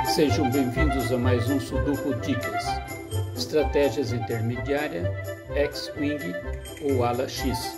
Sejam bem-vindos a mais um Sudoku Dicas. Estratégias intermediária, X-Wing ou ala X.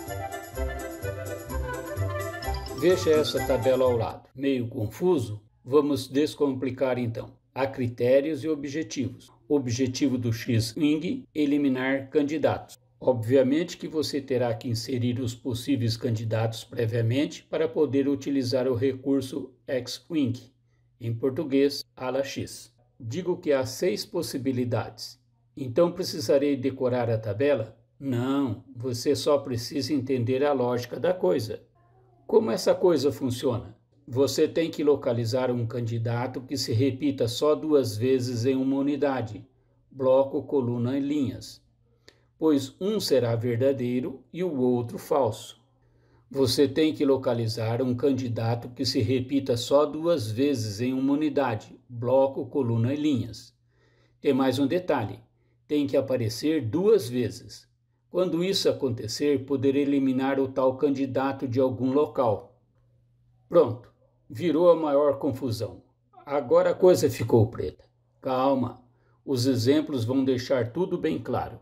Veja essa tabela ao lado. Meio confuso? Vamos descomplicar então. Há critérios e objetivos. O objetivo do X-Wing é eliminar candidatos. Obviamente que você terá que inserir os possíveis candidatos previamente para poder utilizar o recurso X-Wing, em português, ala X. Digo que há 6 possibilidades. Então precisarei decorar a tabela? Não, você só precisa entender a lógica da coisa. Como essa coisa funciona? Você tem que localizar um candidato que se repita só 2 vezes em uma unidade, bloco, coluna e linhas, pois um será verdadeiro e o outro falso. Você tem que localizar um candidato que se repita só 2 vezes em uma unidade, bloco, coluna e linhas. Tem mais um detalhe, tem que aparecer 2 vezes. Quando isso acontecer, poder eliminar o tal candidato de algum local. Pronto, virou a maior confusão. Agora a coisa ficou preta. Calma, os exemplos vão deixar tudo bem claro.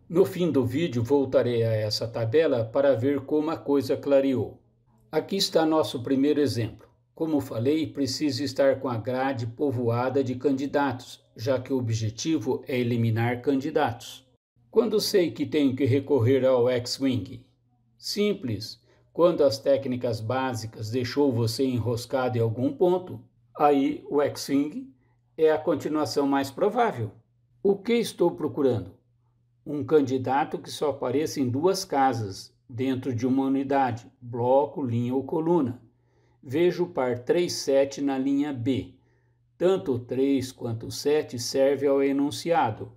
No fim do vídeo voltarei a essa tabela para ver como a coisa clareou. Aqui está nosso primeiro exemplo. Como falei, preciso estar com a grade povoada de candidatos, já que o objetivo é eliminar candidatos. Quando sei que tenho que recorrer ao X-Wing? Simples. Quando as técnicas básicas deixou você enroscado em algum ponto, aí o X-Wing é a continuação mais provável. O que estou procurando? Um candidato que só apareça em 2 casas, dentro de uma unidade, bloco, linha ou coluna. Veja o par 3, 7 na linha B. Tanto o 3 quanto o 7 servem ao enunciado.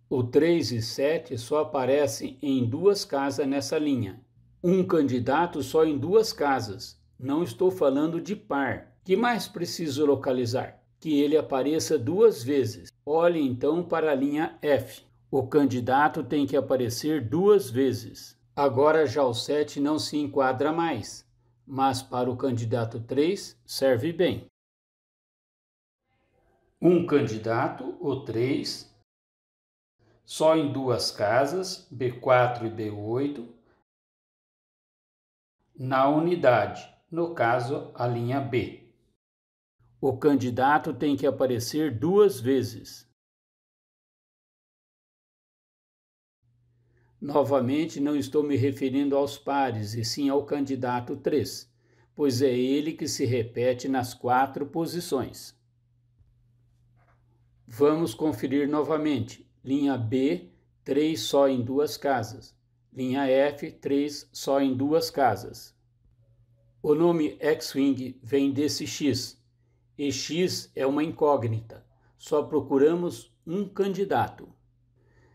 O 3 e 7 só aparecem em 2 casas nessa linha. Um candidato só em 2 casas. Não estou falando de par. Que mais preciso localizar? Que ele apareça 2 vezes. Olhe então para a linha F. O candidato tem que aparecer 2 vezes. Agora já o 7 não se enquadra mais, mas para o candidato 3 serve bem. Um candidato, o 3, só em 2 casas, B4 e B8, na unidade, no caso a linha B. O candidato tem que aparecer 2 vezes. Novamente, não estou me referindo aos pares, e sim ao candidato 3, pois é ele que se repete nas 4 posições. Vamos conferir novamente. Linha B, 3 só em 2 casas. Linha F, 3 só em 2 casas. O nome X-Wing vem desse X, e X é uma incógnita. Só procuramos um candidato.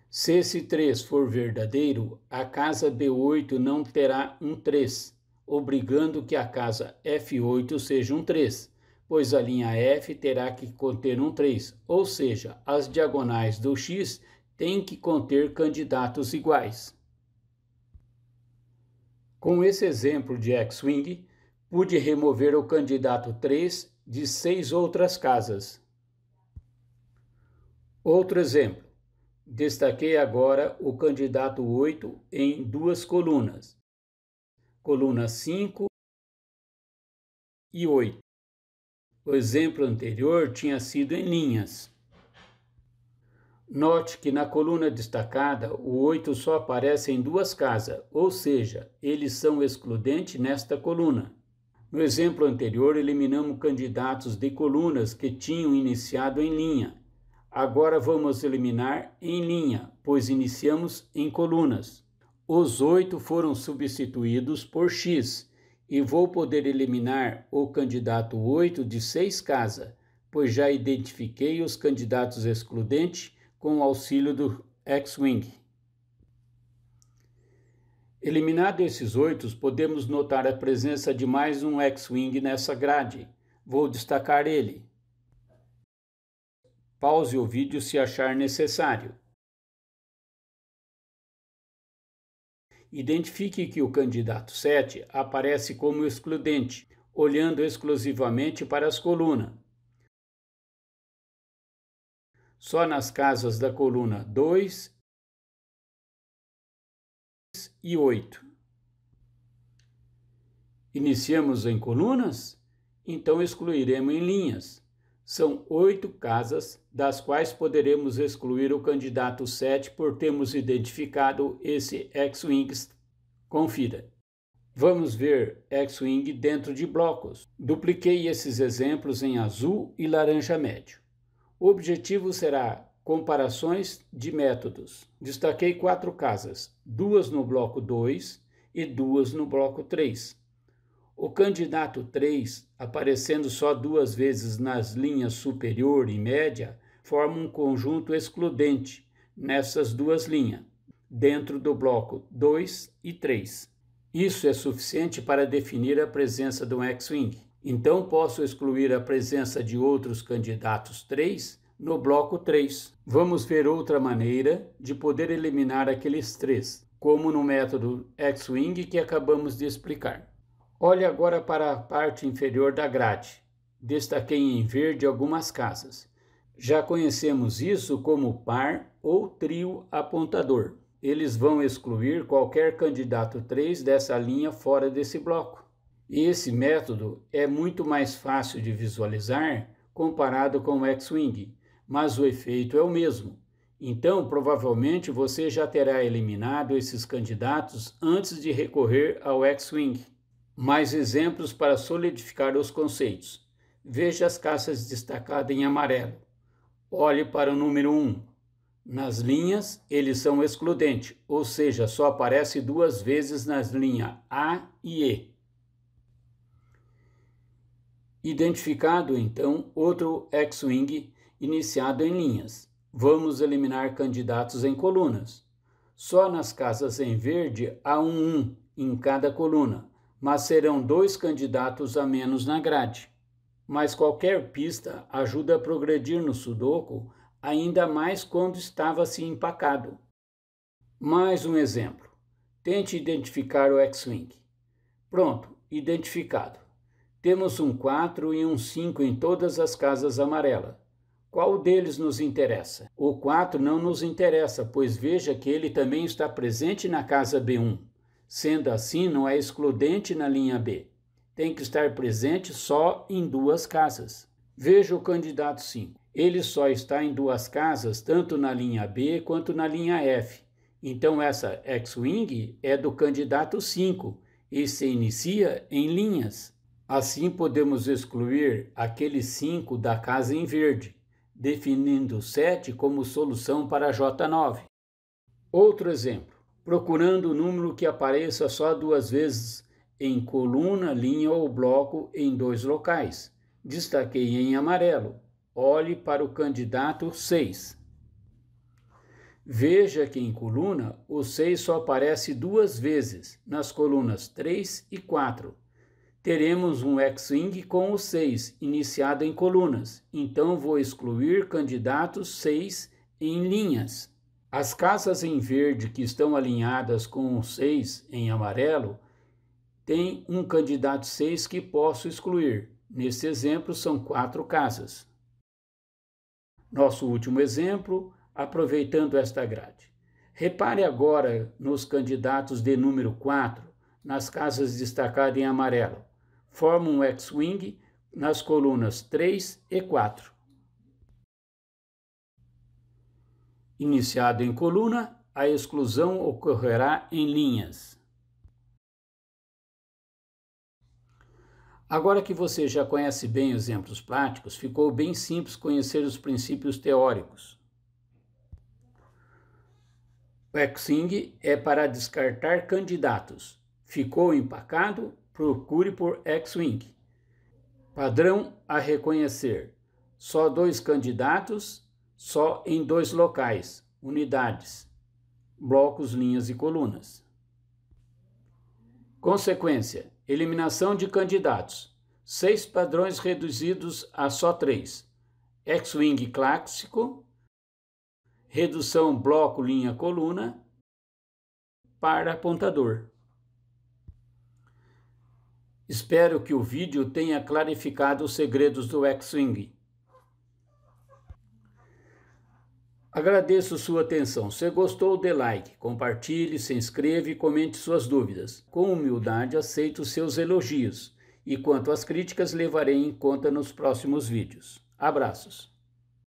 Se esse 3 for verdadeiro, a casa B8 não terá um 3, obrigando que a casa F8 seja um 3, pois a linha F terá que conter um 3, ou seja, as diagonais do X têm que conter candidatos iguais. Com esse exemplo de X-Wing, pude remover o candidato 3 de 6 outras casas. Outro exemplo. Destaquei agora o candidato 8 em 2 colunas, coluna 5 e 8. O exemplo anterior tinha sido em linhas. Note que na coluna destacada o 8 só aparece em 2 casas, ou seja, eles são excludentes nesta coluna. No exemplo anterior, eliminamos candidatos de colunas que tinham iniciado em linha. Agora vamos eliminar em linha, pois iniciamos em colunas. Os 8 foram substituídos por X e vou poder eliminar o candidato 8 de 6 casas, pois já identifiquei os candidatos excludentes com o auxílio do X-Wing. Eliminado esses 8, podemos notar a presença de mais um X-Wing nessa grade. Vou destacar ele. Pause o vídeo se achar necessário. Identifique que o candidato 7 aparece como excludente, olhando exclusivamente para as colunas. Só nas casas da coluna 2 e 8. Iniciamos em colunas? Então excluiremos em linhas. São 8 casas, das quais poderemos excluir o candidato 7 por termos identificado esse X-Wing. Confira. Vamos ver X-Wing dentro de blocos. Dupliquei esses exemplos em azul e laranja médio. O objetivo será comparações de métodos. Destaquei 4 casas, 2 no bloco 2 e 2 no bloco 3. O candidato 3, aparecendo só 2 vezes nas linhas superior e média, forma um conjunto excludente nessas 2 linhas, dentro do bloco 2 e 3. Isso é suficiente para definir a presença do X-Wing. Então, posso excluir a presença de outros candidatos 3 no bloco 3. Vamos ver outra maneira de poder eliminar aqueles 3, como no método X-Wing que acabamos de explicar. Olhe agora para a parte inferior da grade. Destaquei em verde algumas casas. Já conhecemos isso como par ou trio apontador. Eles vão excluir qualquer candidato 3 dessa linha fora desse bloco. Esse método é muito mais fácil de visualizar comparado com o X-Wing, mas o efeito é o mesmo. Então, provavelmente, você já terá eliminado esses candidatos antes de recorrer ao X-Wing. Mais exemplos para solidificar os conceitos. Veja as casas destacadas em amarelo. Olhe para o número 1. Nas linhas, eles são excludentes, ou seja, só aparece 2 vezes nas linhas A e E. Identificado, então, outro X-Wing iniciado em linhas. Vamos eliminar candidatos em colunas. Só nas casas em verde há um 1 em cada coluna, mas serão 2 candidatos a menos na grade. Mas qualquer pista ajuda a progredir no Sudoku, ainda mais quando estava assim empacado. Mais um exemplo. Tente identificar o X-Wing. Pronto, identificado. Temos um 4 e um 5 em todas as casas amarelas. Qual deles nos interessa? O 4 não nos interessa, pois veja que ele também está presente na casa B1. Sendo assim, não é excludente na linha B. Tem que estar presente só em 2 casas. Veja o candidato 5. Ele só está em 2 casas, tanto na linha B quanto na linha F. Então, essa X-Wing é do candidato 5 e se inicia em linhas. Assim, podemos excluir aquele 5 da casa em verde, definindo 7 como solução para J9. Outro exemplo. Procurando o número que apareça só 2 vezes em coluna, linha ou bloco em 2 locais. Destaquei em amarelo. Olhe para o candidato 6. Veja que em coluna, o 6 só aparece 2 vezes, nas colunas 3 e 4. Teremos um X-Wing com o 6, iniciado em colunas. Então, vou excluir candidatos 6 em linhas. As casas em verde que estão alinhadas com o 6 em amarelo têm um candidato 6 que posso excluir. Nesse exemplo, são 4 casas. Nosso último exemplo, aproveitando esta grade. Repare agora nos candidatos de número 4, nas casas destacadas em amarelo. Forma um X-Wing nas colunas 3 e 4. Iniciado em coluna, a exclusão ocorrerá em linhas. Agora que você já conhece bem exemplos práticos, ficou bem simples conhecer os princípios teóricos. O X-Wing é para descartar candidatos. Ficou empacado? Procure por X-Wing. Padrão a reconhecer. Só 2 candidatos, só em 2 locais, unidades, blocos, linhas e colunas. Consequência: eliminação de candidatos. 6 padrões reduzidos a só 3. X-Wing clássico, redução bloco, linha, coluna, par apontador. Espero que o vídeo tenha clarificado os segredos do X-Wing. Agradeço sua atenção. Se gostou, dê like, compartilhe, se inscreva e comente suas dúvidas. Com humildade, aceito seus elogios e quanto às críticas, levarei em conta nos próximos vídeos. Abraços!